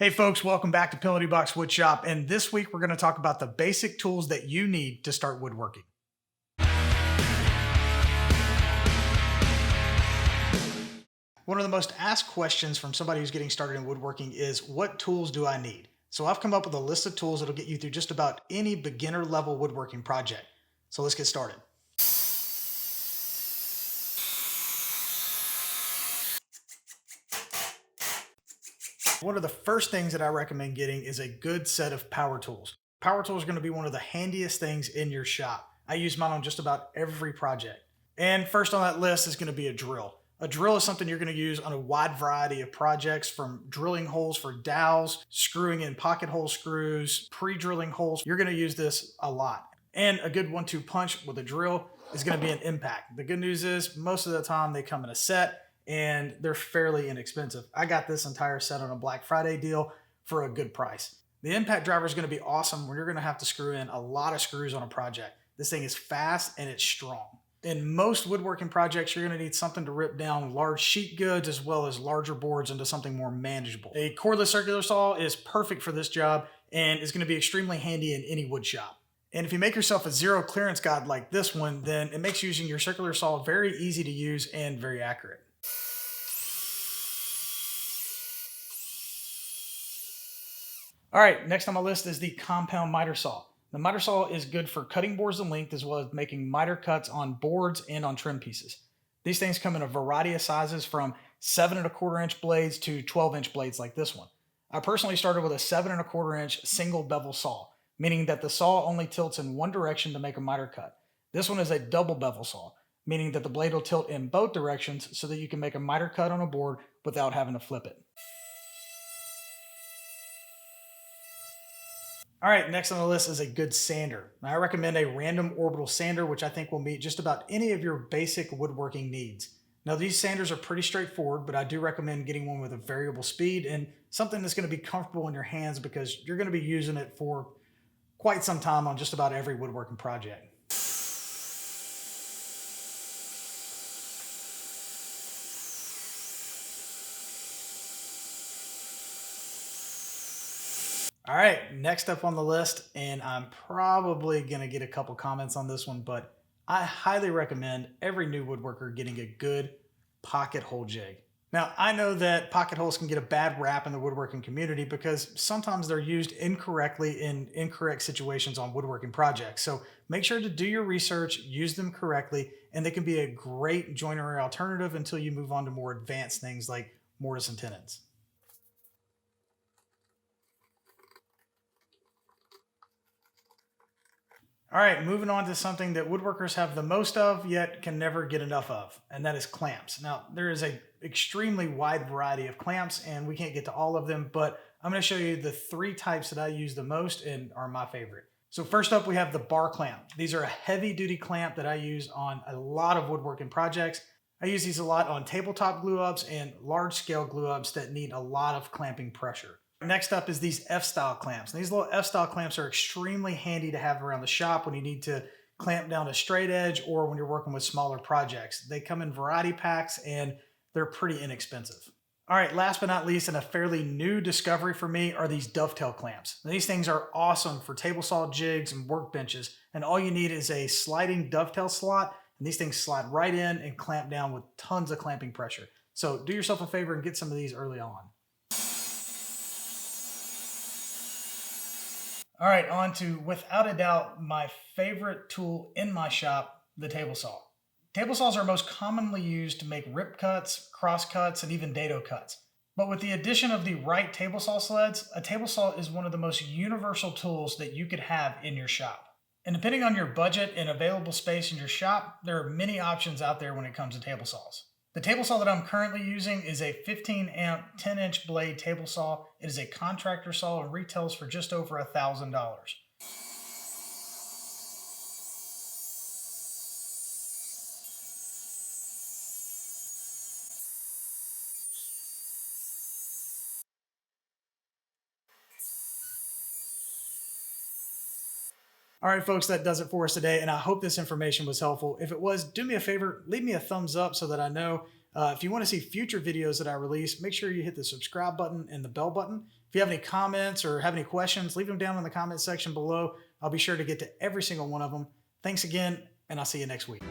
Hey folks, welcome back to Penalty Box Woodshop. And this week we're going to talk about the basic tools that you need to start woodworking. One of the most asked questions from somebody who's getting started in woodworking is, what tools do I need? So I've come up with a list of tools that'll get you through just about any beginner level woodworking project. So let's get started. One of the first things that I recommend getting is a good set of power tools. Power tools are going to be one of the handiest things in your shop. I use mine on just about every project. And first on that list is going to be a drill. A drill is something you're going to use on a wide variety of projects, from drilling holes for dowels, screwing in pocket hole screws, pre-drilling holes. You're going to use this a lot. And a good 1-2 punch with a drill is going to be an impact. The good news is most of the time they come in a set and they're fairly inexpensive. I got this entire set on a Black Friday deal for a good price. The impact driver is going to be awesome when you're going to have to screw in a lot of screws on a project. This thing is fast and it's strong. In most woodworking projects, you're going to need something to rip down large sheet goods as well as larger boards into something more manageable. A cordless circular saw is perfect for this job and is going to be extremely handy in any wood shop. And if you make yourself a zero clearance guide like this one, then it makes using your circular saw very easy to use and very accurate. All right, next on my list is the compound miter saw. The miter saw is good for cutting boards in length as well as making miter cuts on boards and on trim pieces. These things come in a variety of sizes, from 7¼ inch blades to 12-inch blades like this one. I personally started with a 7¼ inch single bevel saw, meaning that the saw only tilts in one direction to make a miter cut. This one is a double bevel saw, meaning that the blade will tilt in both directions so that you can make a miter cut on a board without having to flip it. All right, next on the list is a good sander. Now, I recommend a random orbital sander, which I think will meet just about any of your basic woodworking needs. Now, these sanders are pretty straightforward, but I do recommend getting one with a variable speed and something that's going to be comfortable in your hands, because you're going to be using it for quite some time on just about every woodworking project. All right, next up on the list, and I'm probably going to get a couple comments on this one, but I highly recommend every new woodworker getting a good pocket hole jig. Now, I know that pocket holes can get a bad rap in the woodworking community because sometimes they're used incorrectly in incorrect situations on woodworking projects. So make sure to do your research, use them correctly, and they can be a great joinery alternative until you move on to more advanced things like mortise and tenons. All right, moving on to something that woodworkers have the most of, yet can never get enough of, and that is clamps. Now, there is an extremely wide variety of clamps, and we can't get to all of them, but I'm going to show you the 3 types that I use the most and are my favorite. So first up, we have the bar clamp. These are a heavy-duty clamp that I use on a lot of woodworking projects. I use these a lot on tabletop glue-ups and large-scale glue-ups that need a lot of clamping pressure. Next up is these F-style clamps. And these little F-style clamps are extremely handy to have around the shop when you need to clamp down a straight edge or when you're working with smaller projects. They come in variety packs and they're pretty inexpensive. All right, last but not least, and a fairly new discovery for me, are these dovetail clamps. Now, these things are awesome for table saw jigs and workbenches, and all you need is a sliding dovetail slot, and these things slide right in and clamp down with tons of clamping pressure. So do yourself a favor and get some of these early on. All right, on to, without a doubt, my favorite tool in my shop, the table saw. Table saws are most commonly used to make rip cuts, cross cuts, and even dado cuts. But with the addition of the right table saw sleds, a table saw is one of the most universal tools that you could have in your shop. And depending on your budget and available space in your shop, there are many options out there when it comes to table saws. The table saw that I'm currently using is a 15-amp, 10-inch blade table saw. It is a contractor saw and retails for just over $1,000. All right, folks, that does it for us today, and I hope this information was helpful. If it was, do me a favor, leave me a thumbs up so that I know. If you want to see future videos that I release, make sure you hit the subscribe button and the bell button. If you have any comments or have any questions, leave them down in the comment section below. I'll be sure to get to every single one of them. Thanks again, and I'll see you next week.